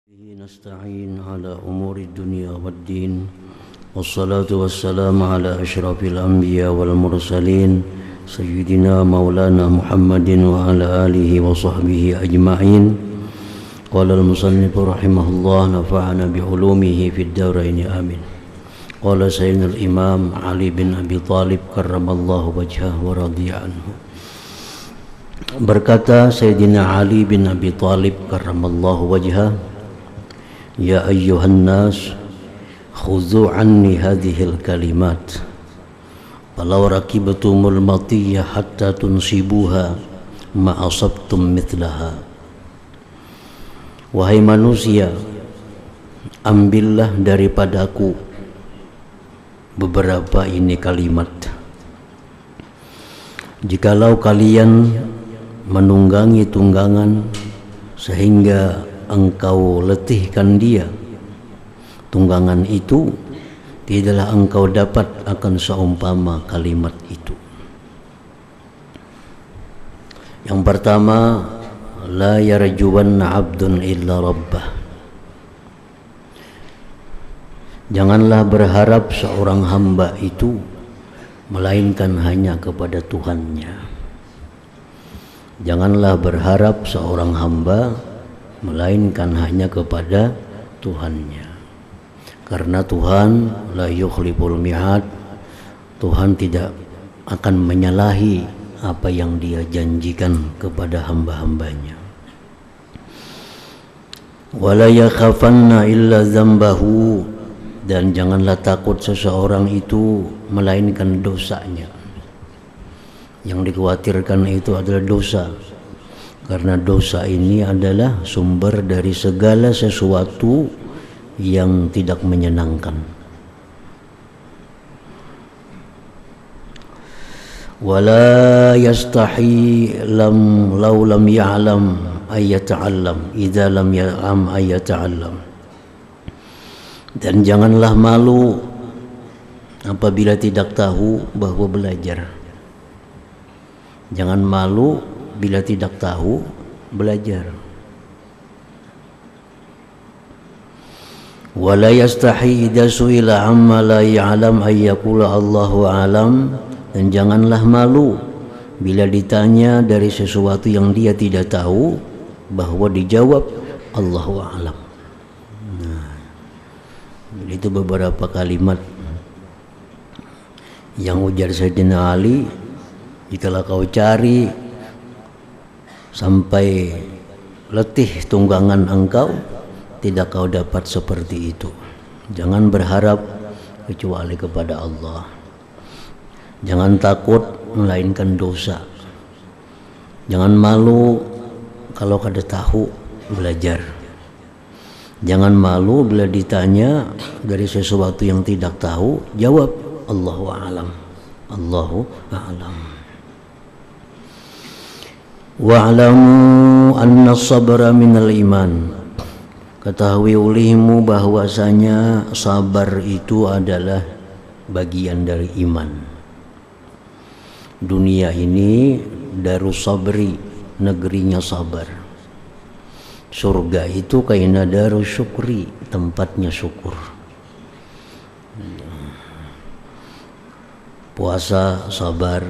نستعين على أمور الدنيا والدين والصلاة والسلام على أشرف الأنبياء والمرسلين سيدنا مولانا محمد وعلى آله وصحبه أجمعين. قال المصنف رحمه الله نفعنا بعلومه في الدارين آمين. قال سيدنا الإمام علي بن أبي طالب كرم الله وجهه ورضي عنه. Berkata Sayyidina Ali bin Abi Talib karramallahu wajhah, ya ayyuhan nas khudhu anni hadhil kalimat walau rakibatumul matiyah hatta tunsibuha ma asabtum mithlaha. Wahai manusia, ambillah daripadaku beberapa ini kalimat. Jikalau kalian menunggangi tunggangan sehingga engkau letihkan dia, tunggangan itu tidaklah engkau dapat akan seumpama kalimat itu. Yang pertama, la yarjuwanna abdun illa rabbah. Janganlah berharap seorang hamba itu melainkan hanya kepada Tuhannya. Janganlah berharap seorang hamba melainkan hanya kepada Tuhannya. Karena Tuhan la yukhliful mi'ad, Tuhan tidak akan menyalahi apa yang Dia janjikan kepada hamba-hambanya. Wala yakhafanna illa dzambahu, dan janganlah takut seseorang itu melainkan dosanya. Yang dikhawatirkan itu adalah dosa, karena dosa ini adalah sumber dari segala sesuatu yang tidak menyenangkan. Wala yastahi law lam ya'lam ayyata'allam idza lam ya'lam ayyata'allam. Dan janganlah malu apabila tidak tahu bahwa belajar. Jangan malu bila tidak tahu belajar. Wala yastahi idza su'ila amma la ya'lam ay yaqula Allahu a'lam. Dan janganlah malu bila ditanya dari sesuatu yang dia tidak tahu bahwa dijawab Allahu a'lam. Nah, itu beberapa kalimat yang ujar Sayyidina Ali. Jikalau kau cari sampai letih tunggangan engkau, tidak kau dapat seperti itu. Jangan berharap kecuali kepada Allah. Jangan takut melainkan dosa. Jangan malu kalau kada tahu belajar. Jangan malu bila ditanya dari sesuatu yang tidak tahu, jawab Allahu a'lam. Allahu a'lam. Wa'lamu anna sabra minal iman. Ketahui olehmu bahwasanya sabar itu adalah bagian dari iman. Dunia ini darus sabri, negerinya sabar. Surga itu kaina darus syukri, tempatnya syukur. Puasa sabar,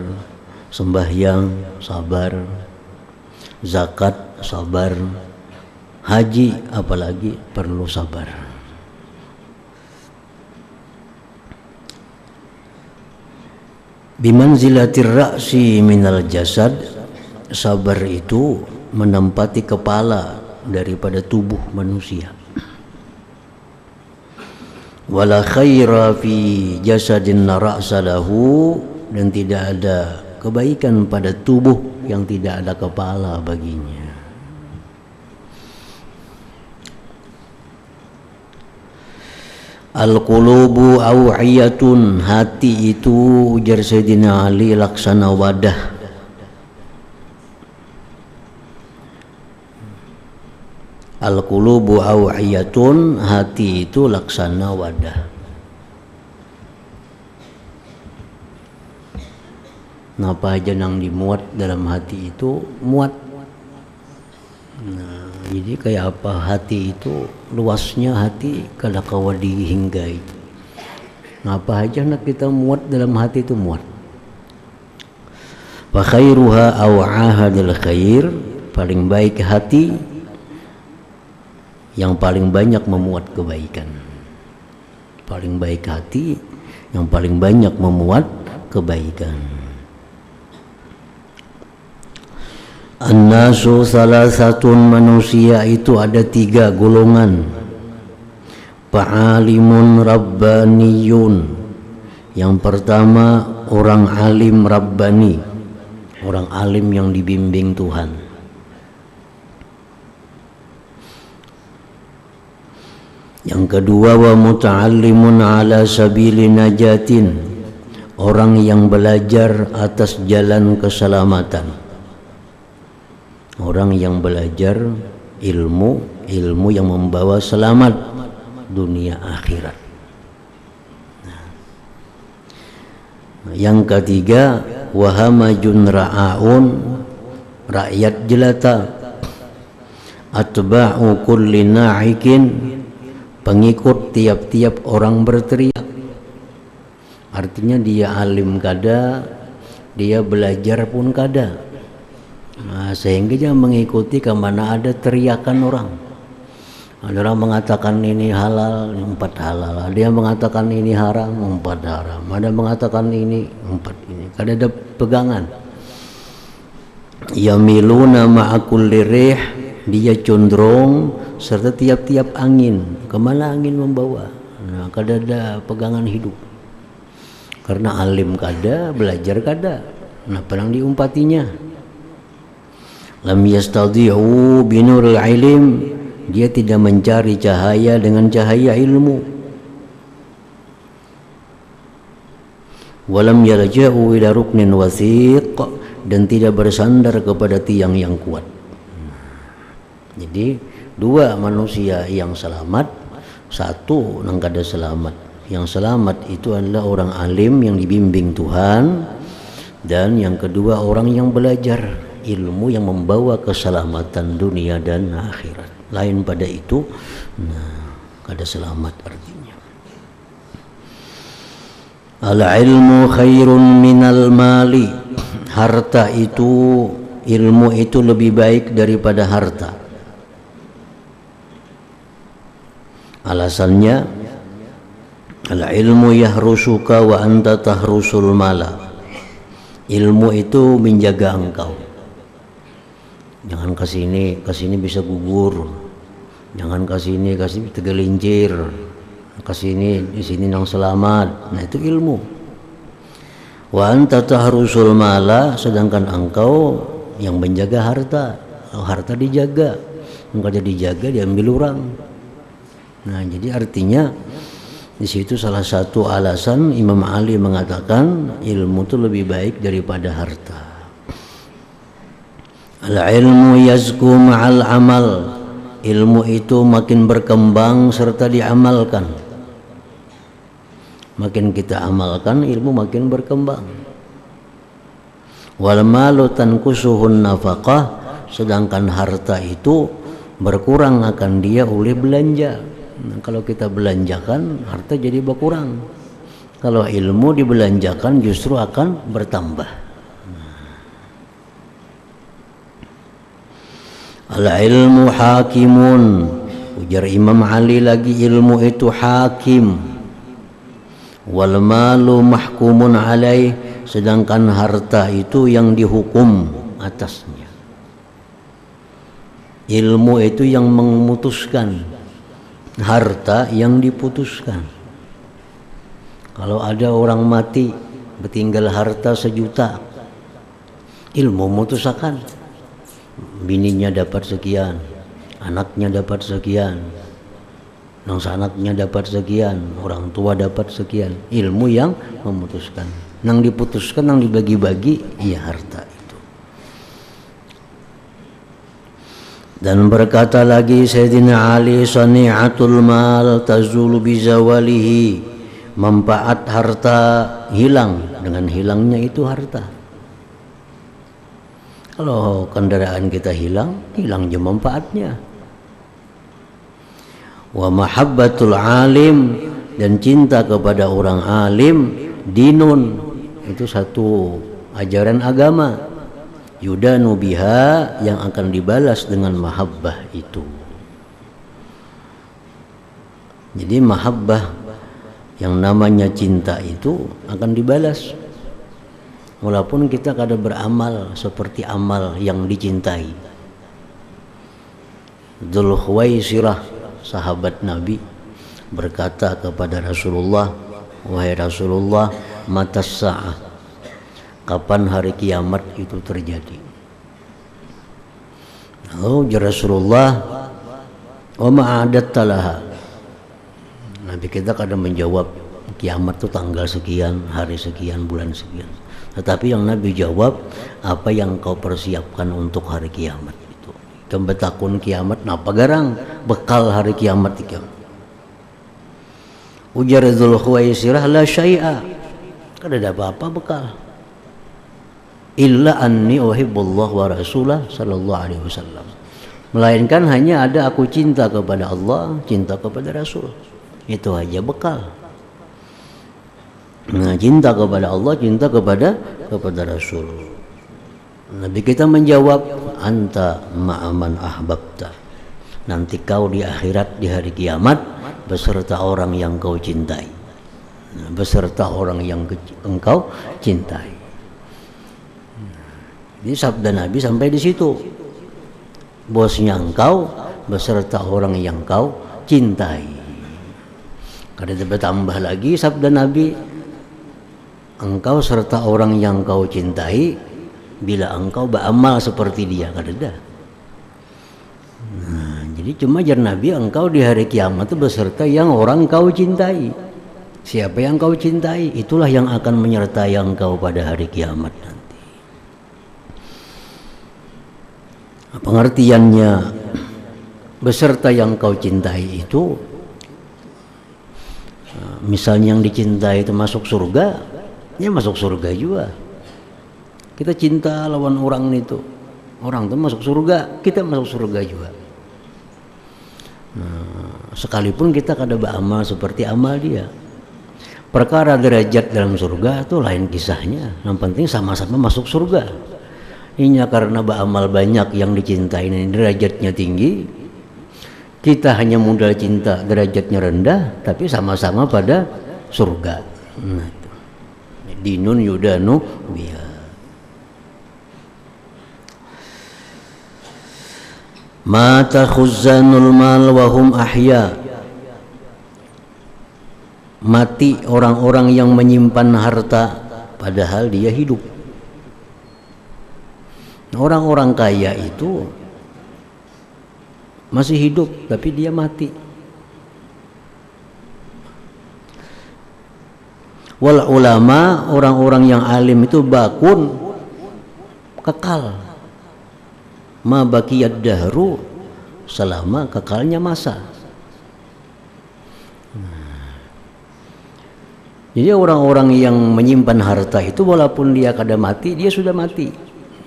sembahyang sabar, zakat sabar, haji apalagi perlu sabar. Bimanzilatir ra'si minal jasad, sabar itu menempati kepala daripada tubuh manusia. Wala khaira fi jasadin ra'sa lahu, dan tidak ada kebaikan pada tubuh yang tidak ada kepala baginya. Al-qulubu aw'iyatun, hati itu ujar Sayyidina Ali laksana wadah. Al-qulubu aw'iyatun, hati itu laksana wadah. Napa aja nang dimuat dalam hati itu muat. Nah, jadi kayak apa hati itu, luasnya hati kada kawa dihinggai. Apa aja nak kita muat dalam hati itu muat. Fa khairuha aw ahadil khair, paling baik hati yang paling banyak memuat kebaikan. Paling baik hati yang paling banyak memuat kebaikan. An-nasu salasatun, manusia itu ada 3 golongan. Fa'alimun rabbaniyun, yang pertama orang alim rabbani, orang alim yang dibimbing Tuhan. Yang kedua wa muta'allimun ala sabili najatin, orang yang belajar atas jalan keselamatan. Orang yang belajar ilmu yang membawa selamat dunia akhirat. Yang ketiga wahamajun ra'aun, rakyat jelata. Atba'u kulli na'ikin, pengikut tiap-tiap orang berteriak. Artinya dia alim kada, dia belajar pun kada. Nah, sehingga dia mengikuti kemana ada teriakan orang. Ada orang mengatakan ini halal, 4 halal. Ada yang mengatakan ini haram, 4 haram. Ada mengatakan ini, 4 ini. Kada ada pegangan. Yamiluna ma'akulli rih, dia condong serta tiap-tiap angin. Kemana angin membawa? Nah, kada ada pegangan hidup. Karena alim kada, belajar kada. Nah, pedang diumpatinya. Lam yastadi'u binuril ilm, dia tidak mencari cahaya dengan cahaya ilmu. Walam yarja'u ila ruknin wasiq, dan tidak bersandar kepada tiang yang kuat. Jadi 2 manusia yang selamat, 1 nang kada selamat. Yang selamat itu adalah orang alim yang dibimbing Tuhan, dan yang kedua orang yang belajar ilmu yang membawa keselamatan dunia dan akhirat. Lain pada itu, nah, kada selamat artinya. Al-ilmu khairun minal mali, harta itu, ilmu itu lebih baik daripada harta. Alasannya, al-ilmu yahrusuka wa anta tahrusul mala. Ilmu itu menjaga engkau. Jangan ke sini bisa gugur. Jangan ke sini tergelincir. Ke sini, di sini nang selamat. Nah, itu ilmu. Wa anta tahrusul mala, sedangkan engkau yang menjaga harta. Kalau harta dijaga, engkau jadi dijaga diambil orang. Nah, jadi artinya di situ salah satu alasan Imam Ali mengatakan ilmu itu lebih baik daripada harta. Al-ilmu yazku ma'al amal, ilmu itu makin berkembang serta diamalkan. Makin kita amalkan, ilmu makin berkembang. Wal malu tankusuhun nafaqah, sedangkan harta itu berkurang akan dia oleh belanja. Nah, kalau kita belanjakan, harta jadi berkurang. Kalau ilmu dibelanjakan justru akan bertambah. Al-ilmu hakimun, ujar Imam Ali lagi, ilmu itu hakim. Wal malu mahkumun alaih, sedangkan harta itu yang dihukum atasnya. Ilmu itu yang memutuskan, harta yang diputuskan. Kalau ada orang mati bertinggal harta 1 juta, ilmu memutuskan. Bininya dapat sekian, anaknya dapat sekian, nang anaknya dapat sekian, orang tua dapat sekian. Ilmu yang memutuskan, nang diputuskan, nang dibagi-bagi, iya harta itu. Dan berkata lagi Sayyidina Ali, sani'atul mal tazulu bizawalihi, manfaat harta hilang dengan hilangnya itu harta. Kalau kendaraan kita hilang, hilang juga manfaatnya. Wa mahabbatul alim, dan cinta kepada orang alim, dinun, itu satu ajaran agama, yudanu biha, yang akan dibalas dengan mahabbah itu. Jadi mahabbah yang namanya cinta itu akan dibalas, walaupun kita kadang beramal seperti amal yang dicintai. Dzul Khuwaisirah, sahabat Nabi, berkata kepada Rasulullah, wahai Rasulullah, matas sa'ah, kapan hari kiamat itu terjadi? Oh Rasulullah, wa ma'adatta laha. Nabi kita kadang menjawab, kiamat itu tanggal sekian, hari sekian, bulan sekian. Tetapi yang Nabi jawab, apa yang kau persiapkan untuk hari kiamat itu? Kembetakun kiamat, napa garang bekal hari kiamat itu? Ujar Dzul Khuwaisirah, la syai'a, kada ada apa-apa bekal. Illa anni uhibbullah wa rasulah sallallahu alaihi wasallam. Melainkan hanya ada aku cinta kepada Allah, cinta kepada Rasul. Itu aja bekal. Nah, cinta kepada Allah, cinta kepada Rasul. Nabi kita menjawab, anta ma'aman ahbabta. Nanti kau di akhirat, di hari kiamat, beserta orang yang kau cintai. Beserta orang yang engkau cintai. Jadi sabda Nabi sampai di situ. Bosnya engkau beserta orang yang kau cintai. Kada bertambah lagi sabda Nabi, engkau serta orang yang kau cintai bila engkau beramal seperti dia. Kada ada. Nah, jadi cuma jar Nabi, engkau di hari kiamat itu beserta yang orang kau cintai. Siapa yang kau cintai, itulah yang akan menyertai engkau pada hari kiamat nanti. Pengertiannya beserta yang kau cintai itu, misalnya yang dicintai itu masuk surga, ya masuk surga juga. Kita cinta lawan orang itu, orang itu masuk surga, kita masuk surga juga. Nah, sekalipun kita kada beramal seperti amal dia. Perkara derajat dalam surga itu lain kisahnya. Yang penting sama-sama masuk surga. Ini karena beramal banyak yang dicintai ini derajatnya tinggi. Kita hanya modal cinta derajatnya rendah, tapi sama-sama pada surga. Nah, itu. Dinun yudanu biha. Mata khuzanul mal wahum ahya. Mati orang-orang yang menyimpan harta padahal dia hidup. Orang-orang kaya itu masih hidup tapi dia mati. Wal ulama, orang-orang yang alim itu bakun, kekal. Ma baqiyad dahru, selama kekalnya masa. Jadi orang-orang yang menyimpan harta itu walaupun dia kada mati, dia sudah mati.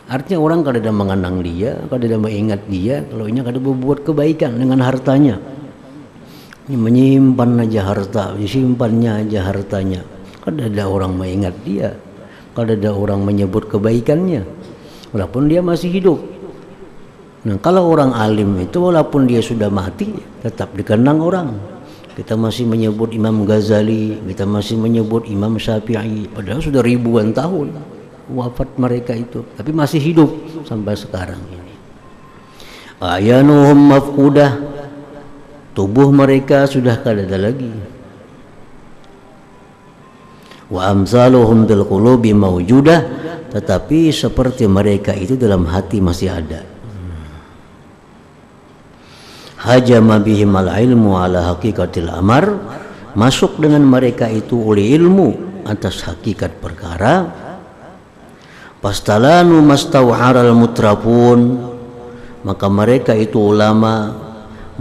Artinya orang kada ada mengenang dia, kada ada mengingat dia kalau ini kada berbuat kebaikan dengan hartanya. Ini menyimpan aja harta, disimpannya aja hartanya. Kada ada orang mengingat dia, kada ada orang menyebut kebaikannya walaupun dia masih hidup. Nah, kalau orang alim itu walaupun dia sudah mati tetap dikenang orang. Kita masih menyebut Imam Ghazali, kita masih menyebut Imam Syafi'i, padahal sudah ribuan tahun wafat mereka itu, tapi masih hidup sampai sekarang ini. Ayanuhum mafqudah, tubuh mereka sudah kada ada lagi. Wa amsaluhum bil qulubi mawjudah, tetapi seperti mereka itu dalam hati masih ada. Hajama bihim al ilmu ala hakikatil amar, masuk dengan mereka itu oleh ilmu atas hakikat perkara. Pastalanu mastawharal mutrafun, maka mereka itu ulama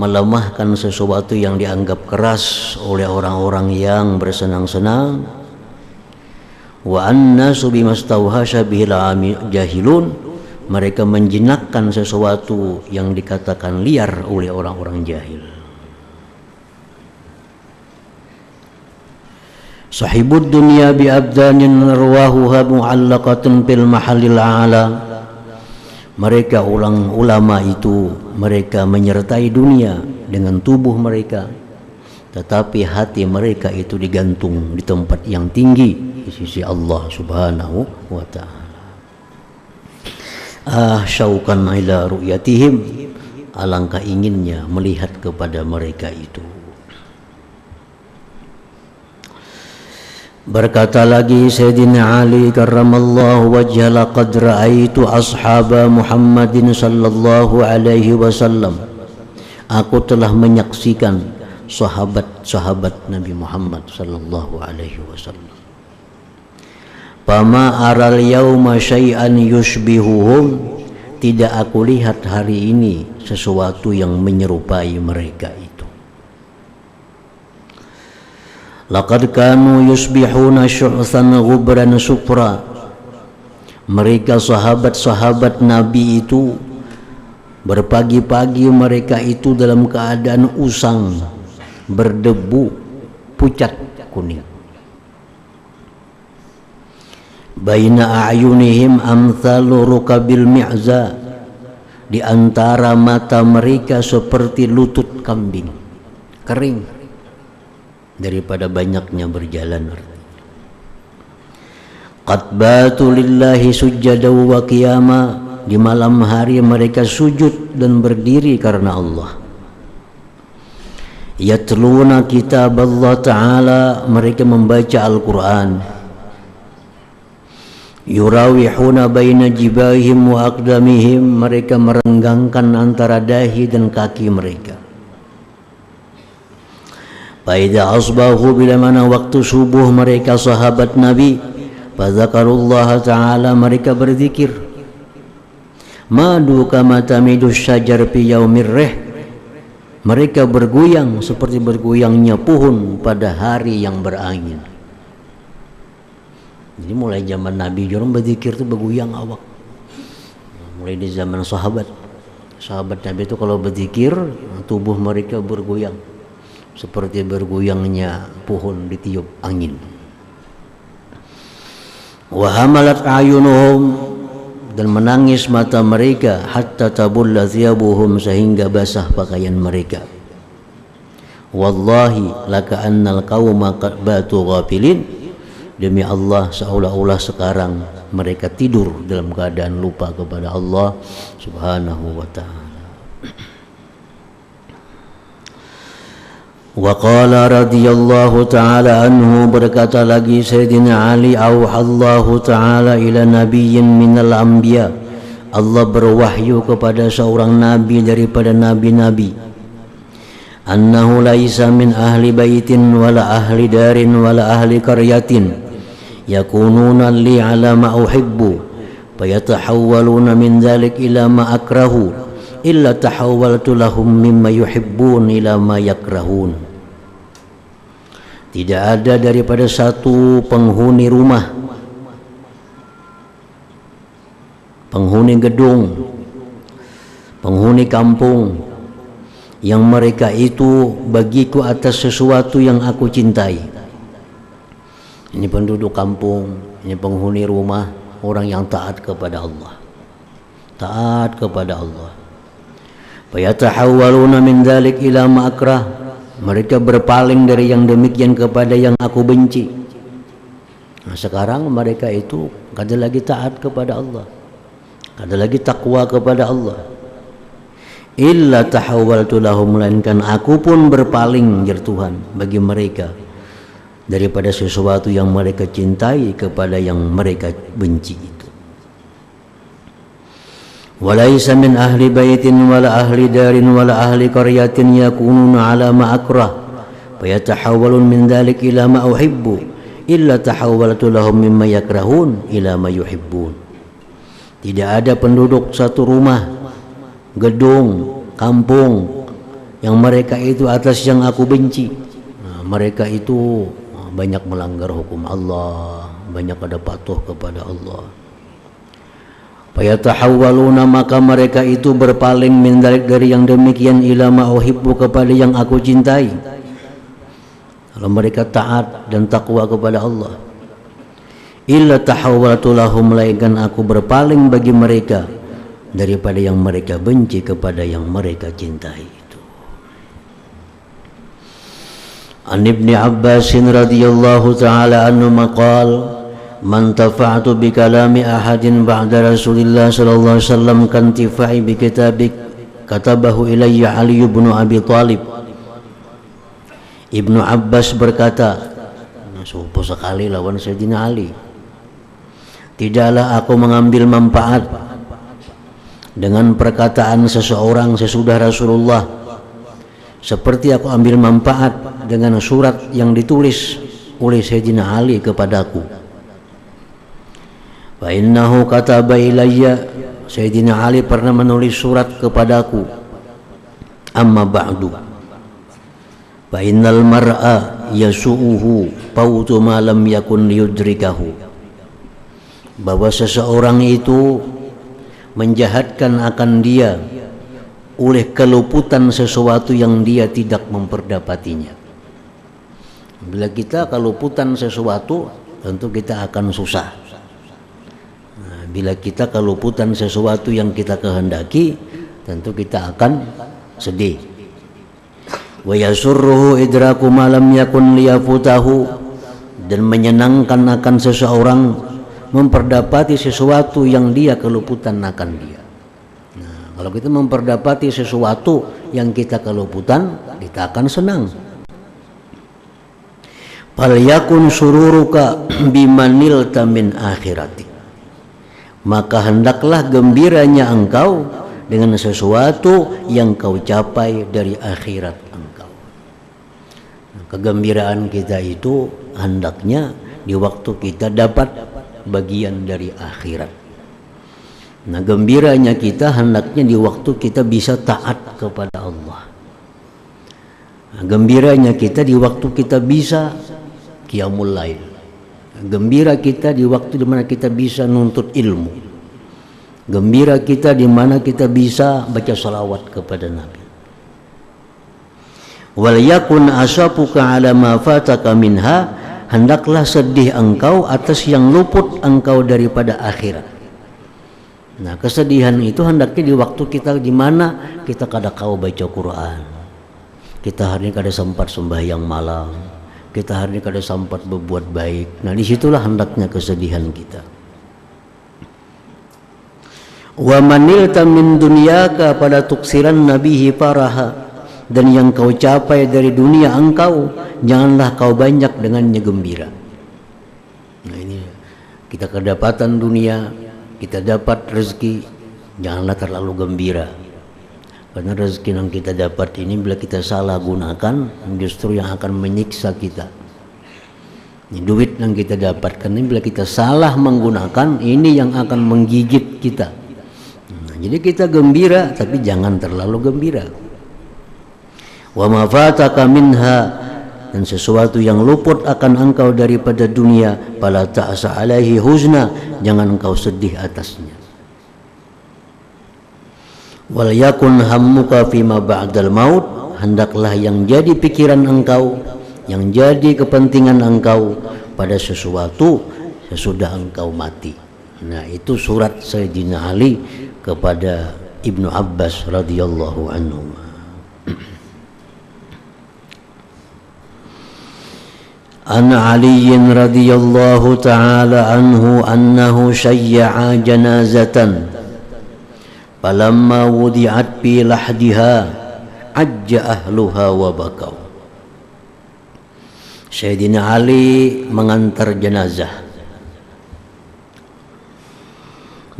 melemahkan sesuatu yang dianggap keras oleh orang-orang yang bersenang-senang. Wa annasu bimastawhasha bihil jahilun, mereka menjinakkan sesuatu yang dikatakan liar oleh orang-orang jahil. Sahibud dunya bi abdanin arwahuha mu'allaqatun fil mahallil a'la. Mereka ulama itu mereka menyertai dunia dengan tubuh mereka, tetapi hati mereka itu digantung di tempat yang tinggi di sisi Allah Subhanahu wa ta'ala. Syauqan ila ru'yatihim, alangkah inginnya melihat kepada mereka itu. Berkata lagi Sayyidina Ali karramallahu wajhah, laqad ra'aitu ashaba Muhammadin sallallahu alaihi wasallam. Aku telah menyaksikan sahabat-sahabat Nabi Muhammad sallallahu alaihi wasallam. Fama aral yauma syai'an yushbihuhum, tidak aku lihat hari ini sesuatu yang menyerupai mereka itu. Laqad kanu yusbihuna syu'than ghubran sufra. Mereka sahabat-sahabat Nabi itu berpagi-pagi mereka itu dalam keadaan usang, berdebu, pucat kuning. Baina a'yunihim amthalu rukabil mi'za, di antara mata mereka seperti lutut kambing, kering daripada banyaknya berjalan. Qad batu lillahi sujjadaw wa qiyama, di malam hari mereka sujud dan berdiri karena Allah. Yatluna kitab Allah Ta'ala, mereka membaca Al-Quran. Yurawihuna baina jibahim wa aqdamihim, mereka merenggangkan antara dahi dan kaki mereka. Faida asbahu, bila mana waktu subuh mereka sahabat Nabi, fadzakarullah Ta'ala, mereka berzikir. Madu kama tamidu syajar fi yaumir rih, mereka bergoyang seperti bergoyangnya pohon pada hari yang berangin. Jadi mulai zaman Nabi orang berzikir itu bergoyang awak. Mulai di zaman sahabat Nabi itu kalau berzikir tubuh mereka bergoyang seperti bergoyangnya pohon ditiup angin. Wa hamalat ayunuhum, dan menangis mata mereka, hatta tabulla thiyabuhum, sehingga basah pakaian mereka. Wallahi laka annal qauma qad batu ghafilin, demi Allah seolah-olah sekarang mereka tidur dalam keadaan lupa kepada Allah Subhanahu wa ta'ala. Wa qala radhiyallahu ta'ala anhu, berkata lagi Sayyidina Ali, auhallahu ta'ala ila nabiyyin minal anbiya, Allah berwahyu kepada seorang nabi daripada nabi-nabi, annahu laisa min ahli baitin wala ahli darin wala ahli qaryatin yakununa li ala ma uhibbu fayatahawwaluna min dhalik ila ma akrahu illa tahawwaltu lahum mimma yuhibbun ila ma yakrahun. Tidak ada daripada satu penghuni rumah, penghuni gedung, penghuni kampung, yang mereka itu bagiku atas sesuatu yang aku cintai. Ini penduduk kampung, ini penghuni rumah, orang yang taat kepada Allah, taat kepada Allah. Fayatahawwaluna min dzalik ila ma akrah, mereka berpaling dari yang demikian kepada yang aku benci. Nah, sekarang mereka itu kada lagi taat kepada Allah, kada lagi takwa kepada Allah. Illa tahawwaltu lahum, melainkan aku pun berpaling ya Tuhan bagi mereka daripada sesuatu yang mereka cintai kepada yang mereka benci itu. Walaysa min ahli baitin wala ahli darin wala ahli qaryatin yakununa ala ma akrah fayatahawwalun min dhalik ila ma uhibbu illa tahawwaltu lahum mimma yakrahun ila ma yuhibbun. Tidak ada penduduk satu rumah, gedung, kampung yang mereka itu atas yang aku benci. Nah, mereka itu banyak melanggar hukum Allah, banyak ada patuh kepada Allah. Fayatahawwaluna, maka mereka itu berpaling min dzalik, dari yang demikian, ila ma uhibbu, kepada yang aku cintai. Kalau mereka taat dan takwa kepada Allah, illa tahawwaltu lahum, melainkan aku berpaling bagi mereka daripada yang mereka benci kepada yang mereka cintai itu. An Ibni Abbas radhiyallahu ta'ala anhu maqal, man tafa'tu bi kalami ahadin ba'da Rasulillah sallallahu alaihi wasallam kantifa'i bi kitabik katabahu ilayya Ali ibn Abi Thalib. Ibnu Abbas berkata, sepupu sekali lawan Sayyidina Ali, tidaklah aku mengambil manfaat dengan perkataan seseorang sesudah Rasulullah seperti aku ambil manfaat dengan surat yang ditulis oleh Sayyidina Ali kepadaku. Fa innahu kataba ilayya, Sayyidina Ali pernah menulis surat kepadaku. Amma ba'du, fa innal mar'a yasu'uhu fautu ma lam yakun yudrikahu, bahwa seseorang itu menjahatkan akan dia oleh keluputan sesuatu yang dia tidak memperdapatinya. Bila kita keluputan sesuatu, tentu kita akan susah. Nah, bila kita keluputan sesuatu yang kita kehendaki, tentu kita akan sedih. Wa yasurruhu idraku ma lam yakun liyafutahu, dan menyenangkan akan seseorang memperdapati sesuatu yang dia keluputan akan dia. Nah, kalau kita memperdapati sesuatu yang kita keluputan, kita akan senang. Fal yakun sururuka bimanilta min akhirati, maka hendaklah gembiranya engkau dengan sesuatu yang kau capai dari akhirat engkau. Nah, kegembiraan kita itu hendaknya di waktu kita dapat bagian dari akhirat. Nah, gembiranya kita hendaknya di waktu kita bisa taat kepada Allah. Nah, gembiranya kita di waktu kita bisa qiyamul lail. Gembira kita di waktu di mana kita bisa nuntut ilmu. Gembira kita di mana kita bisa baca salawat kepada Nabi. Wal yakun asapuka ala ma fataka minha, hendaklah sedih engkau atas yang luput engkau daripada akhirat. Nah, kesedihan itu hendaknya di waktu kita di mana kita kada kau baca Quran, kita hari ini kada sempat sembahyang malam, kita hari ini kada sempat berbuat baik. Nah, disitulah hendaknya kesedihan kita. Wa manilta min dunyaka pada tuksiran nabihi faraha, dan yang kau capai dari dunia engkau, janganlah kau banyak dengannya gembira. Nah, ini kita kedapatan dunia, kita dapat rezeki, janganlah terlalu gembira, karena rezeki yang kita dapat ini bila kita salah gunakan, justru yang akan menyiksa kita. Ini duit yang kita dapatkan ini bila kita salah menggunakan, ini yang akan menggigit kita. Nah, jadi kita gembira, tapi jangan terlalu gembira. Wa ma fataka minha, dan sesuatu yang luput akan engkau daripada dunia, fala ta'sa alaihi huzna, jangan engkau sedih atasnya. Wal yakun hammuka fima ba'dal maut, hendaklah yang jadi pikiran engkau, yang jadi kepentingan engkau pada sesuatu sesudah engkau mati. Nah, itu surat Sayyidina Ali kepada Ibnu Abbas radhiyallahu anhu. An Ali radhiyallahu ta'ala anhu annahu syayya'a janazatan falamma wudi'at fi lahdiha ajja ahluha wa bakaw. Sayyidina Ali mengantar jenazah.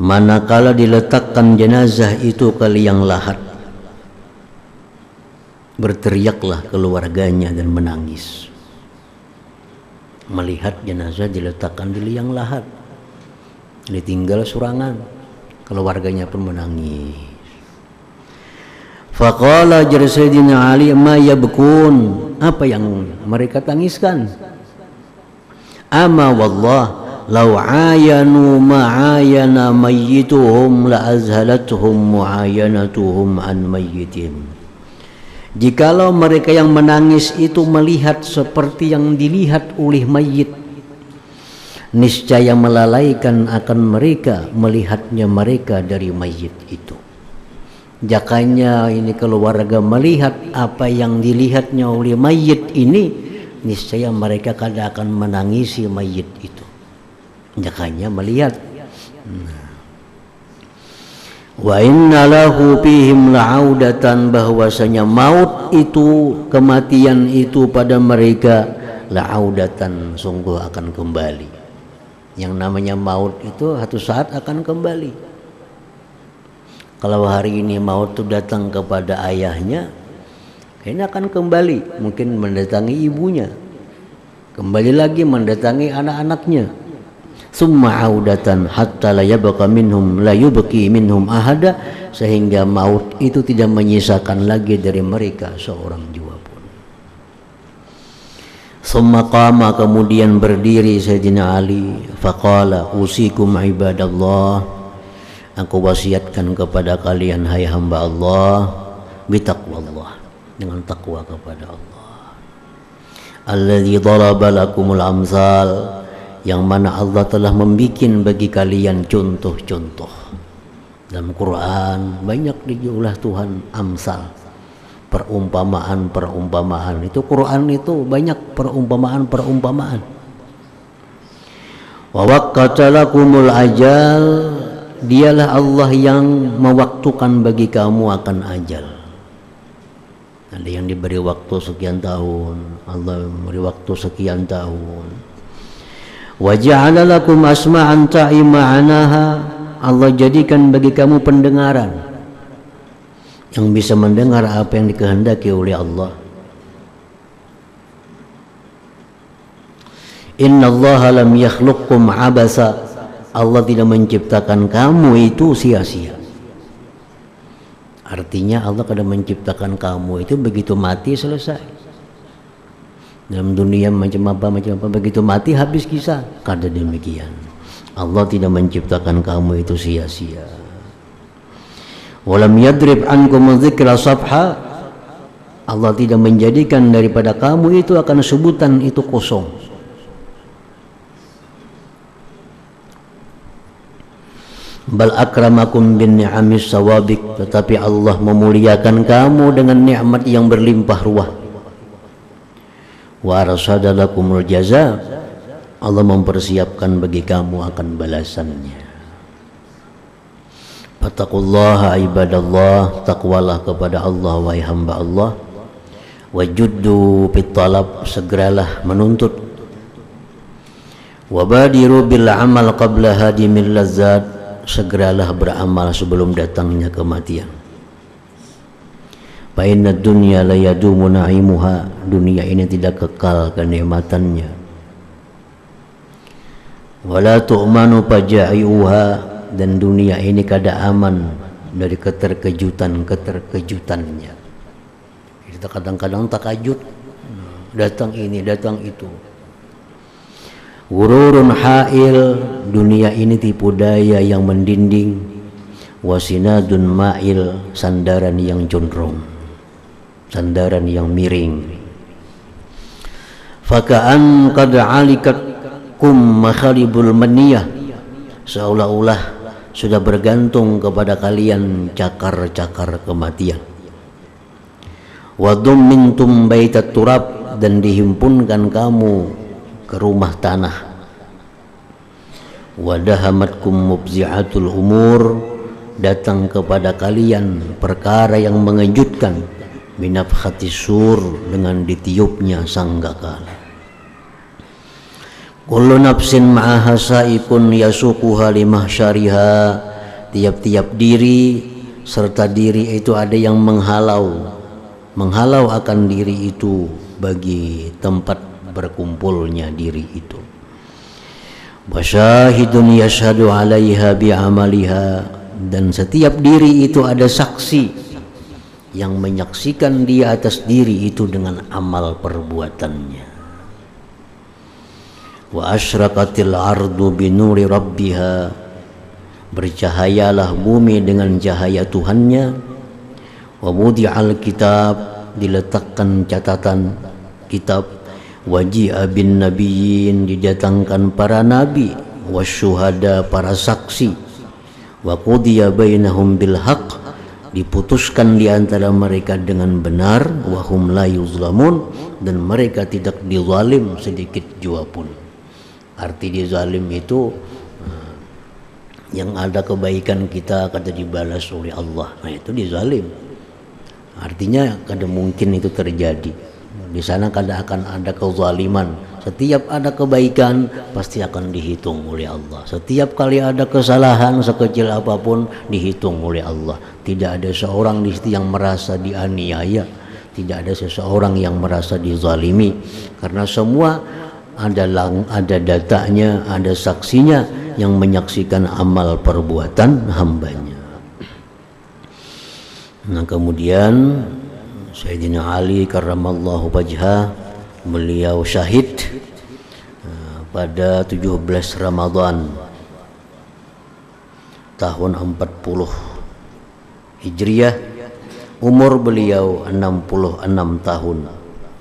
Manakala diletakkan jenazah itu ke liang lahat, berteriaklah keluarganya dan menangis melihat jenazah diletakkan di liang lahat, ditinggal surangan. Keluarganya pun menangis. Faqala jar Sayyidina Ali, ma yabkun, apa yang mereka tangiskan? Ama wallah law ayanu ma'ayana mayyituhum la azhalatuhum mu'ayanatuhum an mayyitin. Jikalau mereka yang menangis itu melihat seperti yang dilihat oleh mayit, niscaya melalaikan akan mereka melihatnya mereka dari mayit itu. Jakanya ini keluarga melihat apa yang dilihatnya oleh mayit ini, niscaya mereka kadang akan menangisi mayit itu. Jakanya melihat. Wa inna lahu fihim la'audatan, bahwasanya maut itu, kematian itu pada mereka la'audatan, sungguh akan kembali. Yang namanya maut itu satu saat akan kembali. Kalau hari ini maut itu datang kepada ayahnya, ini akan kembali, mungkin mendatangi ibunya, kembali lagi mendatangi anak-anaknya. Summa audatan hatta la yabqa minhum la yubqi minhum ahada, sehingga maut itu tidak menyisakan lagi dari mereka seorang jua pun. Summa qama, kemudian berdiri Sayyidina Ali, faqala usikum ibadallah, aku wasiatkan kepada kalian hai hamba Allah, bitaqwallah, dengan takwa kepada Allah. Alladzi daraba lakumul amsal, yang mana Allah telah membuat bagi kalian contoh-contoh. Dalam Quran banyak diulah Tuhan amsal, perumpamaan. Itu Quran itu banyak perumpamaan. Wa waqqata lakumul ajal, dialah Allah yang mewaktukan bagi kamu akan ajal. Ada yang diberi waktu sekian tahun, Allah memberi waktu sekian tahun. Wa ja'ala lakum asma'an ta'i ma'anaha, Allah jadikan bagi kamu pendengaran yang bisa mendengar apa yang dikehendaki oleh Allah. Inna Allah lam yakhluqkum abasa, Allah tidak menciptakan kamu itu sia-sia. Artinya Allah kadang menciptakan kamu itu begitu mati selesai. Dalam dunia macam apa, begitu mati habis kisah. Kada demikian, Allah tidak menciptakan kamu itu sia-sia. Walam yadrib ankum dzikra sabha, Allah tidak menjadikan daripada kamu itu akan sebutan itu kosong. Bal akramakum bin ni'amis sawabik, tetapi Allah memuliakan kamu dengan nikmat yang berlimpah ruah. Wa arsadalakumul jaza, Allah mempersiapkan bagi kamu akan balasannya. Fattaqullaha ibadallah, takwalah kepada Allah wahai hamba Allah. Wajuddu fit talab, segeralah menuntut. Wabadiru bil amal qabla hadimil lazzat, segeralah beramal sebelum datangnya kematian. Fa inna dunya la yadumu na'imuha, dunia ini tidak kekal kenikmatannya. Wala tu'manu fajai'uha, dan dunia ini kada aman dari keterkejutannya. Kita kadang-kadang takajud, datang ini, datang itu. Gururun ha'il, dunia ini tipu daya yang mendinding. Wasinadun ma'il, sandaran yang condrong, sandaran yang miring. Faka'an qad alikakum makhalibul maniyah, seolah-olah sudah bergantung kepada kalian cakar-cakar kematian. Wa dummintum baitat turab, dan dihimpunkan kamu ke rumah tanah. Wa dahamatkum mubzi'atul umur, datang kepada kalian perkara yang mengejutkan. Binafkhati sur, dengan ditiupnya sangkakala. Kullu nafsin ma'aha sa'iqun yasuquha limahsyariha, tiap-tiap diri serta diri itu ada yang menghalau akan diri itu bagi tempat berkumpulnya diri itu. Wasyahidun yashhadu 'alaiha bi'amaliha, dan setiap diri itu ada saksi yang menyaksikan dia atas diri itu dengan amal perbuatannya. Wa asyraqatil ardu binuri rabbiha, bercahayalah bumi dengan cahaya Tuhannya. Wa wudi'al kitab, diletakkan catatan kitab. Waji'a bin nabiyyin, didatangkan para nabi. Wasyuhada, para saksi. Wa qudiya bainahum bil haqq, diputuskan di antara mereka dengan benar. Wa hum la yuzlamun, dan mereka tidak dizalim sedikit jua pun. Arti dizalim itu yang ada kebaikan kita kada dibalas oleh Allah, nah itu dizalim. Artinya kada mungkin itu terjadi. Di sana kada akan ada kezaliman. Setiap ada kebaikan pasti akan dihitung oleh Allah. Setiap kali ada kesalahan sekecil apapun dihitung oleh Allah. Tidak ada seorang di situ yang merasa dianiaya. Tidak ada seseorang yang merasa dizalimi, karena semua ada datanya, ada saksinya yang menyaksikan amal perbuatan hambanya. Nah kemudian Sayyidina Ali karramallahu wajhah, beliau syahid pada 17 Ramadan tahun 40 Hijriah. Umur beliau 66 tahun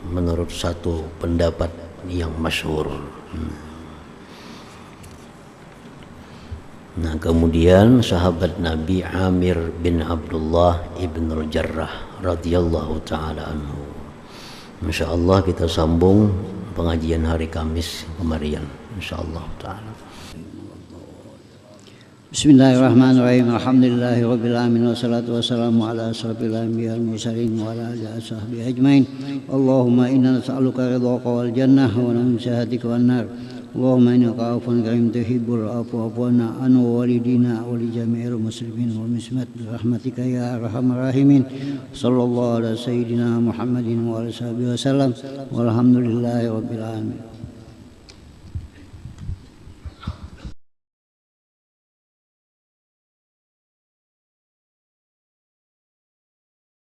menurut satu pendapat yang masyhur. Nah kemudian sahabat Nabi Amir bin Abdullah ibn al-Jarrah radhiyallahu ta'ala anhu. InsyaAllah kita sambung pengajian hari Kamis kemarin, InsyaAllah ta'ala. Bismillahirrahmanirrahim. Alhamdulillahi rabbil alamin, wassalatu wassalamu ala asyrafil anbiya'i wal mursalin wa ala alihi washabbihi ajmain. Allahumma inna nas'aluka ridhaka wal jannah wa min syahatika wan nar. Allahumma innaka 'afuwwun karim tuhibbul 'afwa fa'fu 'anna wa walidina wa li jami'il muslimin wal muslimat bi rahmatika ya arhamar rahimin. Sallallahu ala sayyidina Muhammadin wa ala sahbihi wasallam. Walhamdulillahi rabbil alamin.